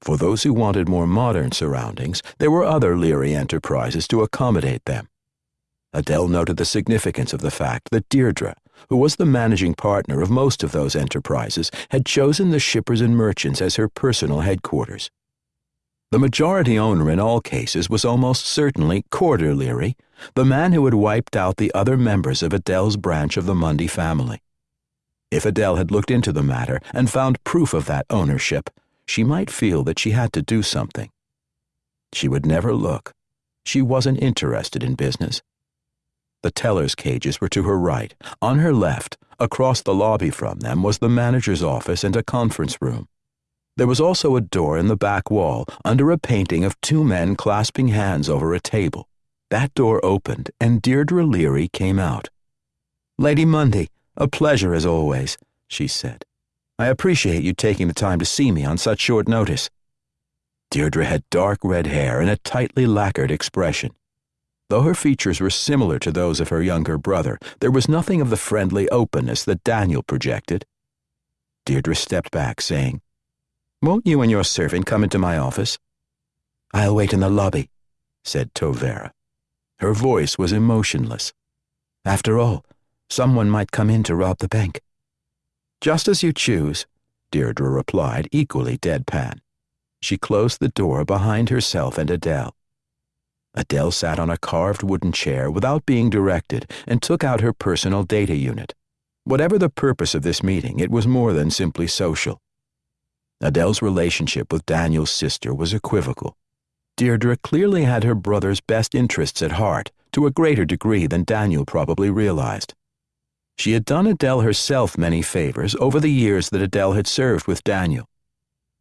For those who wanted more modern surroundings, there were other Leary enterprises to accommodate them. Ezell noted the significance of the fact that Deirdre, who was the managing partner of most of those enterprises, had chosen the Shippers and Merchants as her personal headquarters. The majority owner in all cases was almost certainly Corder Leary, the man who had wiped out the other members of Ezell's branch of the Mundy family. If Ezell had looked into the matter and found proof of that ownership, she might feel that she had to do something. She would never look. She wasn't interested in business. The teller's cages were to her right. On her left, across the lobby from them, was the manager's office and a conference room. There was also a door in the back wall, under a painting of two men clasping hands over a table. That door opened, and Deirdre Leary came out. "Lady Mundy, a pleasure as always," she said. "I appreciate you taking the time to see me on such short notice." Deirdre had dark red hair and a tightly lacquered expression. Though her features were similar to those of her younger brother, there was nothing of the friendly openness that Daniel projected. Deirdre stepped back, saying, "Won't you and your servant come into my office?" "I'll wait in the lobby," said Tovera. Her voice was emotionless. "After all, someone might come in to rob the bank." "Just as you choose," Deirdre replied, equally deadpan. She closed the door behind herself and Ezell. Ezell sat on a carved wooden chair without being directed and took out her personal data unit. Whatever the purpose of this meeting, it was more than simply social. Ezell's relationship with Daniel's sister was equivocal. Deirdre clearly had her brother's best interests at heart, to a greater degree than Daniel probably realized. She had done Ezell herself many favors over the years that Ezell had served with Daniel.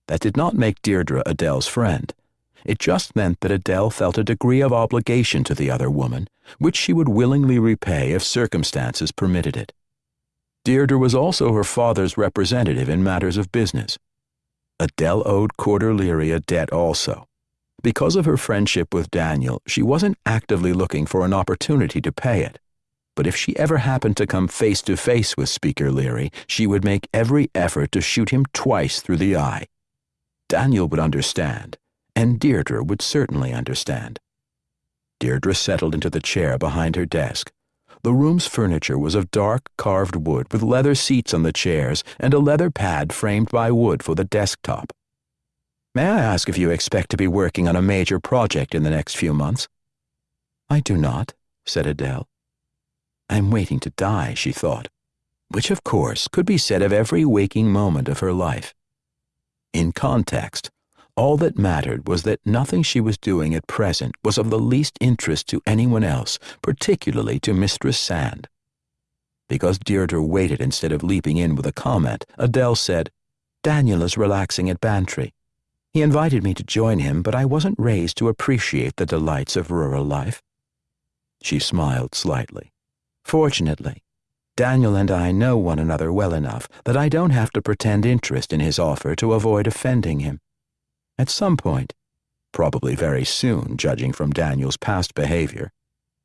That did not make Deirdre Ezell's friend. It just meant that Ezell felt a degree of obligation to the other woman, which she would willingly repay if circumstances permitted it. Deirdre was also her father's representative in matters of business. Ezell owed Corder Leary a debt also. Because of her friendship with Daniel, she wasn't actively looking for an opportunity to pay it. But if she ever happened to come face to face with Speaker Leary, she would make every effort to shoot him twice through the eye. Daniel would understand, and Deirdre would certainly understand. Deirdre settled into the chair behind her desk. The room's furniture was of dark carved wood with leather seats on the chairs and a leather pad framed by wood for the desktop. "May I ask if you expect to be working on a major project in the next few months?" "I do not," said Ezell. "I'm waiting to die," she thought, which of course could be said of every waking moment of her life. In context, all that mattered was that nothing she was doing at present was of the least interest to anyone else, particularly to Mistress Sand. Because Deirdre waited instead of leaping in with a comment, Ezell said, "Daniel is relaxing at Bantry. He invited me to join him, but I wasn't raised to appreciate the delights of rural life." She smiled slightly. "Fortunately, Daniel and I know one another well enough that I don't have to pretend interest in his offer to avoid offending him. At some point, probably very soon, judging from Daniel's past behavior,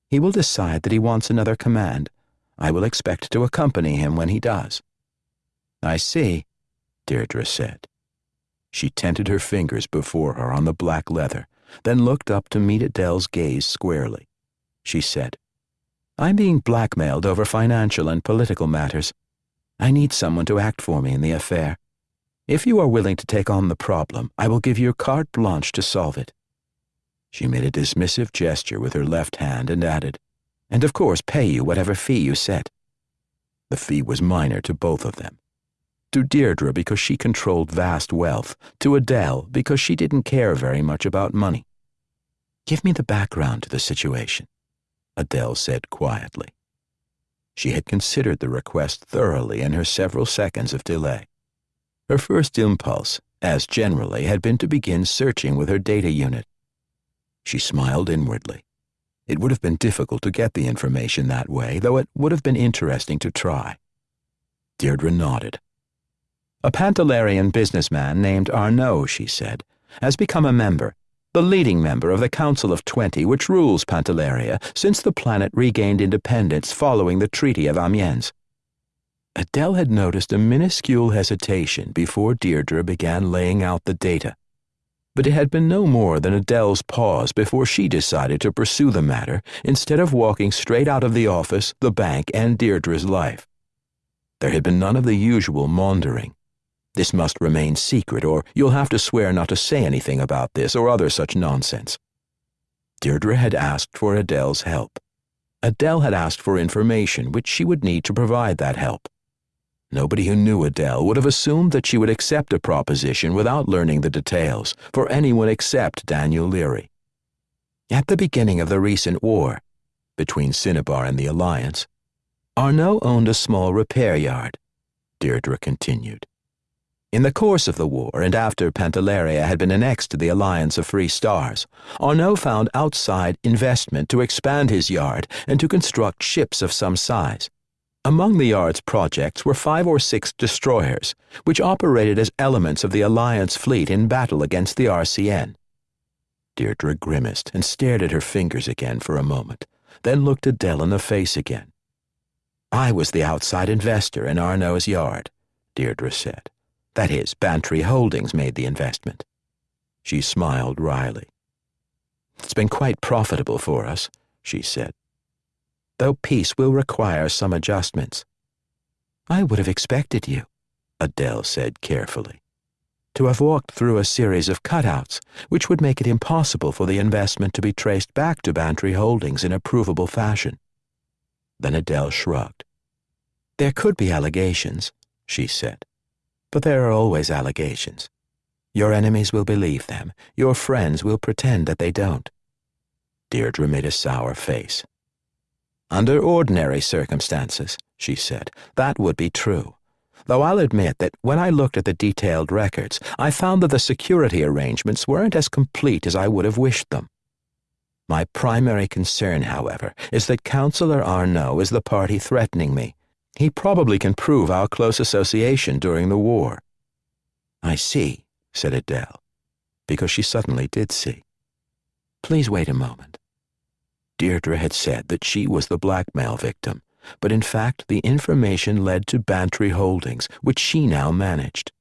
he will decide that he wants another command. I will expect to accompany him when he does." "I see," Deirdre said. She tented her fingers before her on the black leather, then looked up to meet Adele's gaze squarely. She said, "I'm being blackmailed over financial and political matters. I need someone to act for me in the affair. If you are willing to take on the problem, I will give you carte blanche to solve it." She made a dismissive gesture with her left hand and added, "And of course pay you whatever fee you set." The fee was minor to both of them. To Deirdre because she controlled vast wealth, to Adele because she didn't care very much about money. "Give me the background to the situation," Adele said quietly. She had considered the request thoroughly in her several seconds of delay. Her first impulse, as generally, had been to begin searching with her data unit. She smiled inwardly. It would have been difficult to get the information that way, though it would have been interesting to try. Deirdre nodded. "A Pantalarian businessman named Arnaud," she said, "has become a member, the leading member of the Council of 20 which rules Pantalaria since the planet regained independence following the Treaty of Amiens." Adele had noticed a minuscule hesitation before Deirdre began laying out the data, but it had been no more than Adele's pause before she decided to pursue the matter instead of walking straight out of the office, the bank, and Deirdre's life. There had been none of the usual maundering. "This must remain secret," or "You'll have to swear not to say anything about this," or other such nonsense. Deirdre had asked for Adele's help. Adele had asked for information which she would need to provide that help. Nobody who knew Adele would have assumed that she would accept a proposition without learning the details for anyone except Daniel Leary. At the beginning of the recent war, between Cinnabar and the Alliance, Arnaud owned a small repair yard, Deirdre continued. In the course of the war and after Pantalaria had been annexed to the Alliance of Free Stars, Arnaud found outside investment to expand his yard and to construct ships of some size. Among the yard's projects were 5 or 6 destroyers, which operated as elements of the Alliance fleet in battle against the RCN. Deirdre grimaced and stared at her fingers again for a moment, then looked Adele in the face again. "I was the outside investor in Arnaud's yard," Deirdre said. "That is, Bantry Holdings made the investment." She smiled wryly. "It's been quite profitable for us," she said, "though peace will require some adjustments." "I would have expected you," Adele said carefully, "to have walked through a series of cutouts, which would make it impossible for the investment to be traced back to Bantry Holdings in a provable fashion." Then Adele shrugged. "There could be allegations," she said, "but there are always allegations. Your enemies will believe them. Your friends will pretend that they don't." Deirdre made a sour face. "Under ordinary circumstances," she said, "that would be true. Though I'll admit that when I looked at the detailed records, I found that the security arrangements weren't as complete as I would have wished them. My primary concern, however, is that Councillor Arnaud is the party threatening me. He probably can prove our close association during the war." "I see," said Adele, because she suddenly did see. "Please wait a moment." Deirdre had said that she was the blackmail victim, but in fact the information led to Bantry Holdings, which she now managed.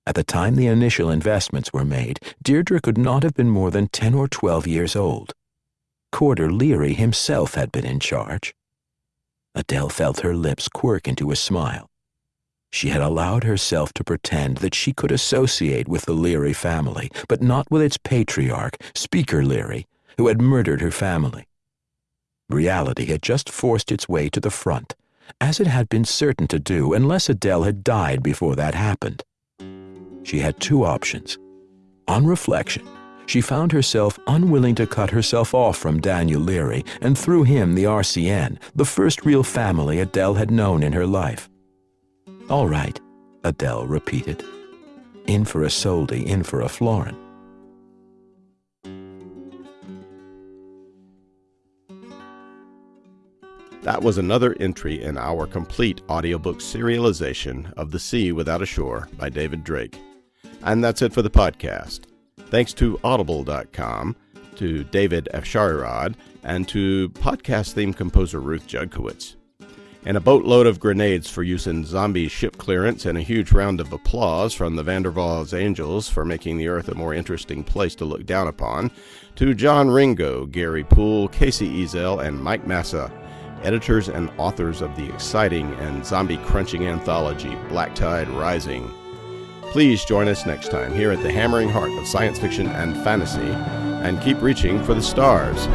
At the time the initial investments were made, Deirdre could not have been more than 10 or 12 years old. Corder Leary himself had been in charge. Adele felt her lips quirk into a smile. She had allowed herself to pretend that she could associate with the Leary family, but not with its patriarch, Speaker Leary, who had murdered her family. Reality had just forced its way to the front, as it had been certain to do unless Adele had died before that happened. She had 2 options. On reflection, she found herself unwilling to cut herself off from Daniel Leary and through him the RCN, the first real family Adele had known in her life. "All right," Adele repeated. "In for a soldi, in for a florin." That was another entry in our complete audiobook serialization of The Sea Without a Shore by David Drake. And that's it for the podcast. Thanks to Audible.com, to David Afsharirad, and to podcast theme composer Ruth Judkowitz. And a boatload of grenades for use in zombie ship clearance, and a huge round of applause from the Vanderval's Angels for making the Earth a more interesting place to look down upon, to John Ringo, Gary Poole, Kacey Ezell, and Mike Massa, editors and authors of the exciting and zombie-crunching anthology Black Tide Rising. Please join us next time here at the hammering heart of science fiction and fantasy, and keep reaching for the stars.